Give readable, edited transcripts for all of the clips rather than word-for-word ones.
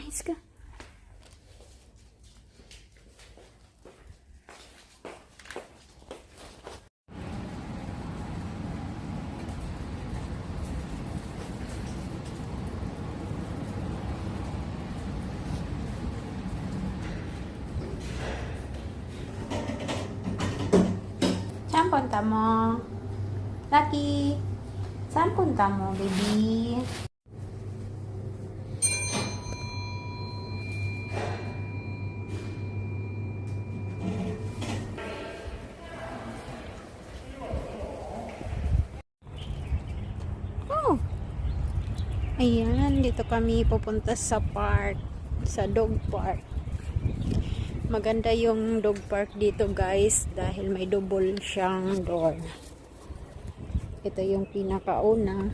Iska. Saan punta mo? Lucky. Saan punta mo, baby? Oh. Ayan, dito kami pupunta sa park. Sa dog park. Maganda yung dog park dito, guys, dahil may double siyang door. Ito yung pinakauna.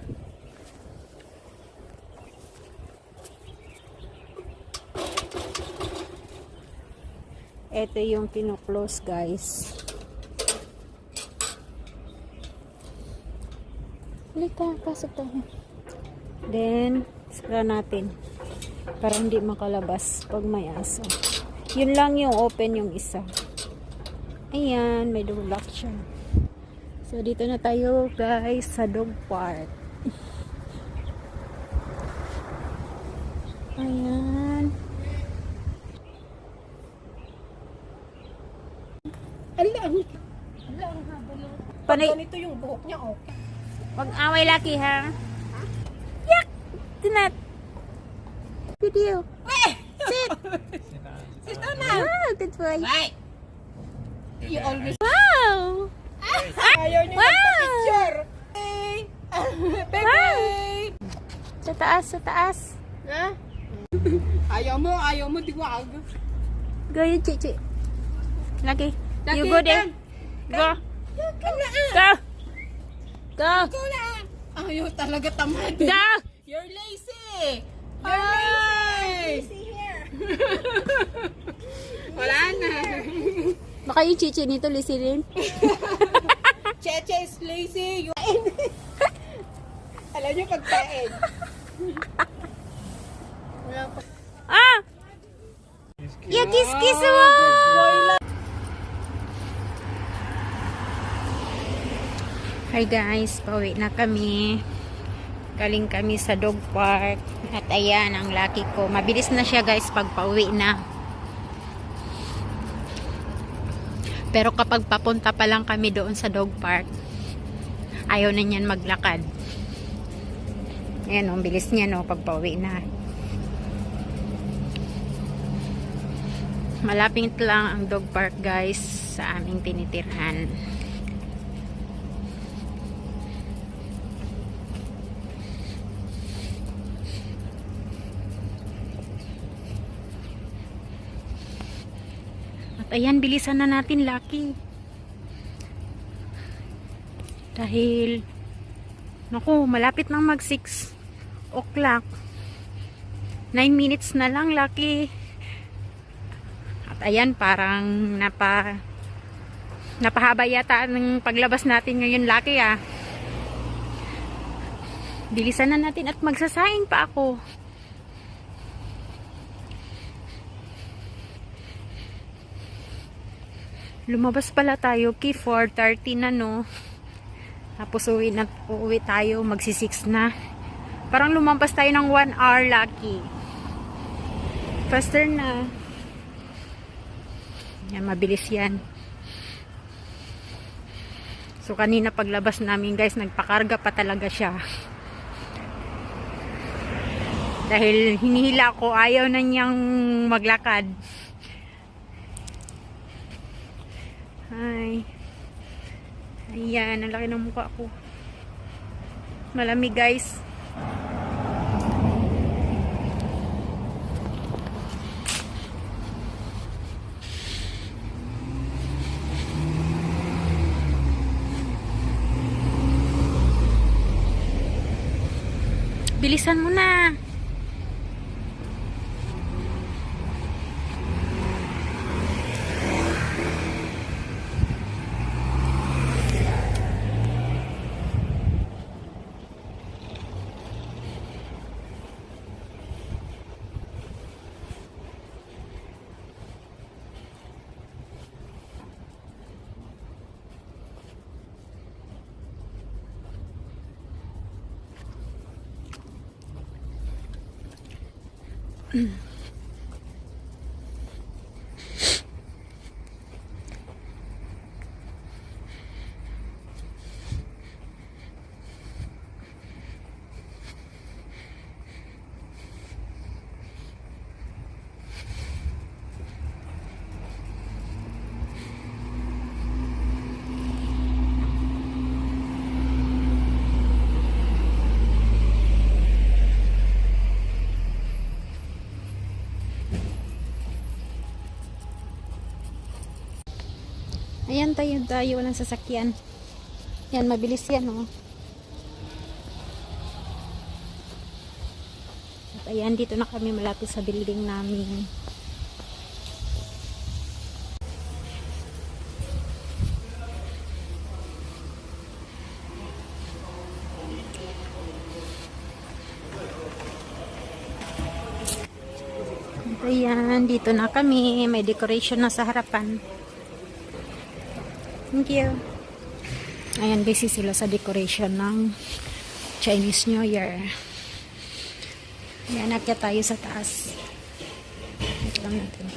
Ito yung kino-close, guys. Halika, pasok tayo. Then, sara natin para hindi makalabas pag may aso. Yun lang yung open yung isa. Ayan, may double lock siya. So, dito na tayo, guys, sa dog park. Ayan. Ang haba ng... Panay, Ganito yung buhok niya, oh. wag away laki, ha? Yak! Tinat! Video. Sit! Sit down na! Wow, good boy. Right! You always... Wow! Ayaw niyo Wow! magpa-picture! Hey! Bebe! Sa taas, sa taas. Ha? Ayaw mo, diwag. Go, you chichi. Laki. Laki, You go there. Go. Go. Go. Go na! Ayaw talaga tamad. Go. You're lazy! You're lazy! Here! Wala na. Baka yung chichi nito lisirin. Cheche is lazy. Alam niyo pagkain. Wala pa. Ah! Yeah, kiss mo! Hi guys, pauwi na kami. Galing kami sa dog park. At ayan, ang laki ko. Mabilis na siya guys pag pauwi na. Pero kapag papunta pa lang kami doon sa dog park, ayaw na niyan maglakad. Ayan, ang bilis niya no, pag pauwi na. Malapit lang ang dog park guys sa aming tinitirhan. At ayan, bilisan na natin, Lucky. Dahil naku, malapit nang mag 6 o'clock. 9 minutes na lang, Lucky. At ayan, parang napahaba yata ng paglabas natin ngayon, Lucky, ah. Bilisan na natin at magsasaing pa ako. Lumabas pala tayo, Ki, 4:30 na, no? Tapos uuwi tayo, magsi-6 na. Parang lumampas tayo ng 1 hour, Lucky. Faster na. Yan, mabilis yan. So, kanina paglabas namin, guys, nagpakarga pa talaga siya. Dahil hinihila ko, ayaw na niyang maglakad. Ay. Ayan, ang laki ng mukha ko. Malamig, guys. Bilisan mo na. Ayan tayo, walang sasakyan. Yan, mabilis yan, oh. At ayan, dito na kami malapit sa building namin. At ayan, dito na kami. May decoration na sa harapan. Thank you. Ayan, busy sila sa decoration ng Chinese New Year. Ayan, akyat tayo sa taas. Ito lang natin.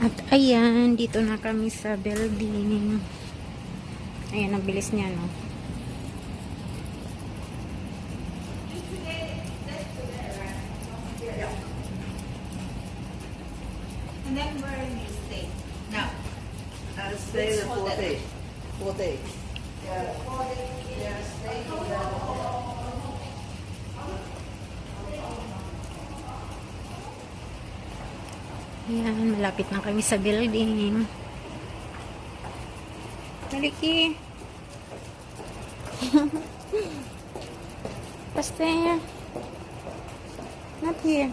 At ayan, dito na kami sa building. Ayan, ang bilis niya, no? And then where do you stay? Now. I'll stay the 4 days. 4 days. Ayan, malapit na kami sa building. Maliki. Pastor. Not here.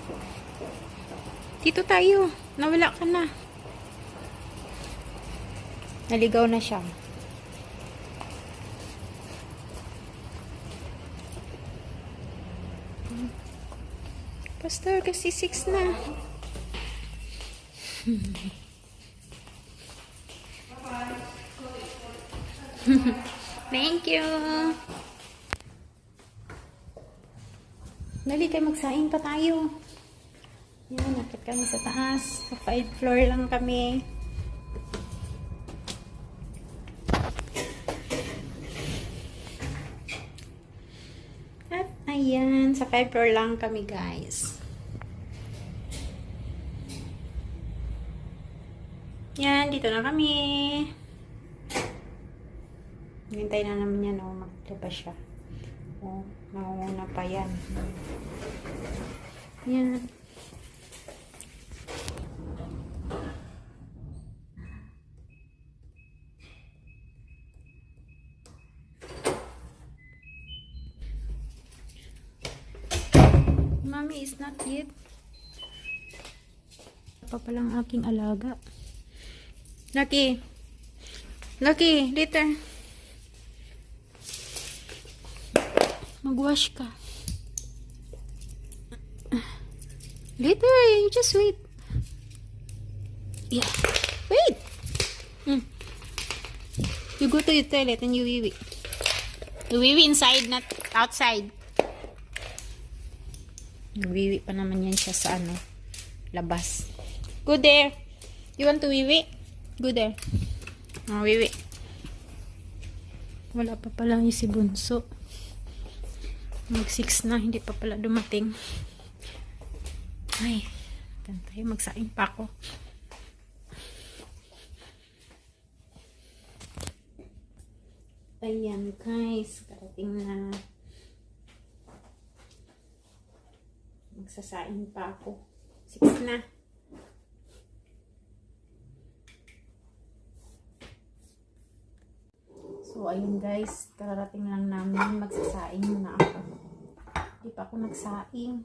Dito tayo. Nawala ka na. Naligaw na siya. Pastor, kasi 6 na. Thank you. Dali tayo, magsaing pa tayo. Yan, nakit kami sa taas. Sa 5th floor lang kami. At ayan, sa 5th floor lang kami, guys. Yan, dito na kami. Hintay na naman yan, oh. Maglabas siya. Oh, mauna pa yan. Yan. Mommy is not yet. Pa palang aking alaga. Lucky. Lucky, later. Mag-wash ka. Later, you just wait. Yeah. Wait. You go to the toilet and you wee-wee. You wee-wee inside, not outside. Wee-wee pa naman yan siya sa ano, labas. Go there. You want to wee-wee? Go there. Oh, wee-wee. Wala pa pala yung si Bunso. Mag 6 na, hindi pa pala dumating. Ay, tayo, magsaing pa ako. Ayan guys, karating na. Magsasaing pa ako. 6 na. So, ayun guys, kararating lang namin. Magsasaing muna ako. Hindi pa ako nagsaing.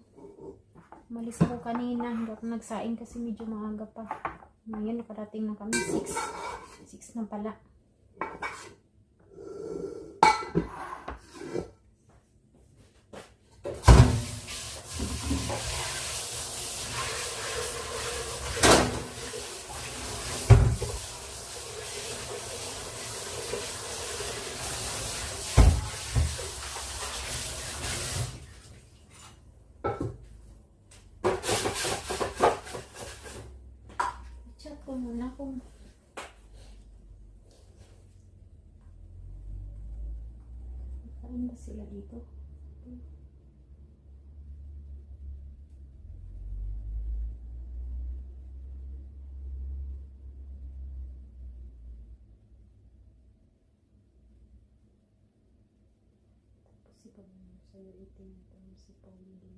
Umalis ako kanina. Hindi ako nagsaing kasi medyo maaga pa. Ngayon, nakarating na kami. 6 na pala. ba sila dito? Tapos ikaw sa'yo itin ito si Pauline.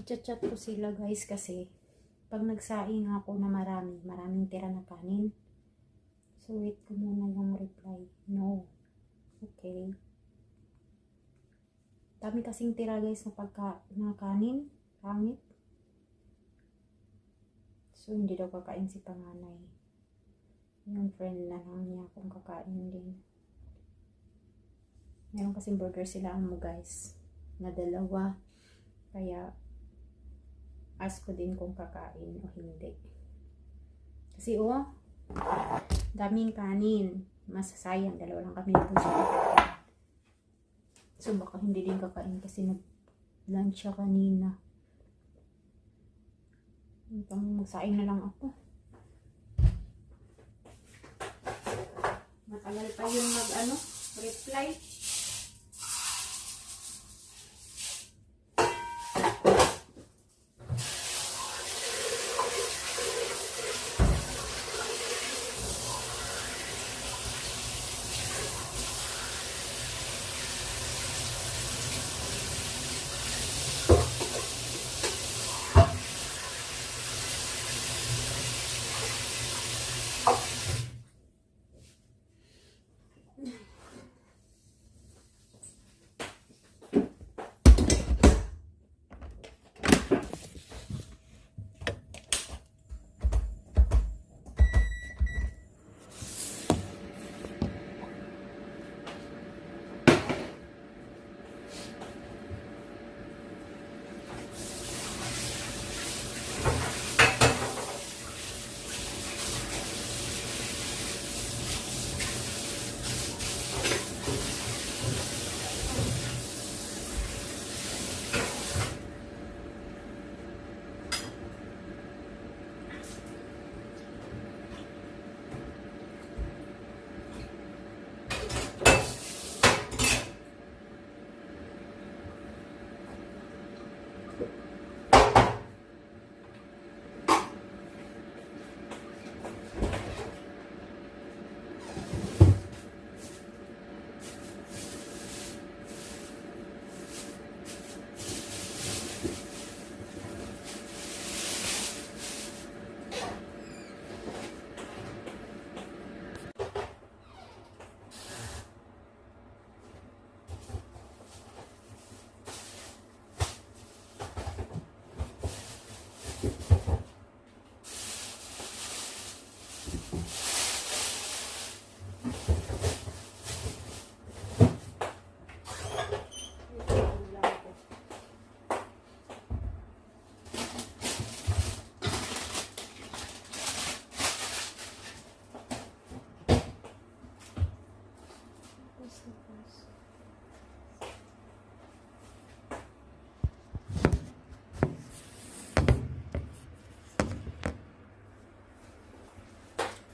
Chat ko sila guys kasi pag nagsaing ako na maraming tira na kanin. So wait ko muna yung reply. No. Okay. Dami kasing tira guys na kanin. Pangit. So hindi daw kakain si panganay. Yung friend na lang niya kung kakain din. Meron kasing burger sila mo guys. Na dalawa. Kaya ask ko din kung kakain o hindi. Kasi daming kanin. Masasayang. Dalawa lang kami po siya kakain. So baka hindi din kakain kasi nag-lunch siya kanina. Magsaing na lang ako. Matagal pa yung reply.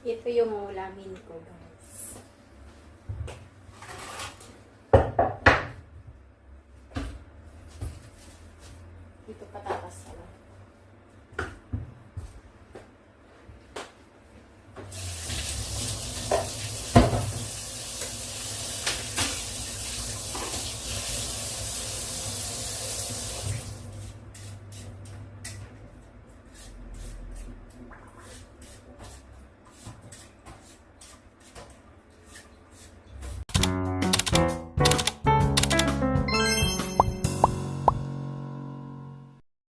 Ito yung ulamin ko guys.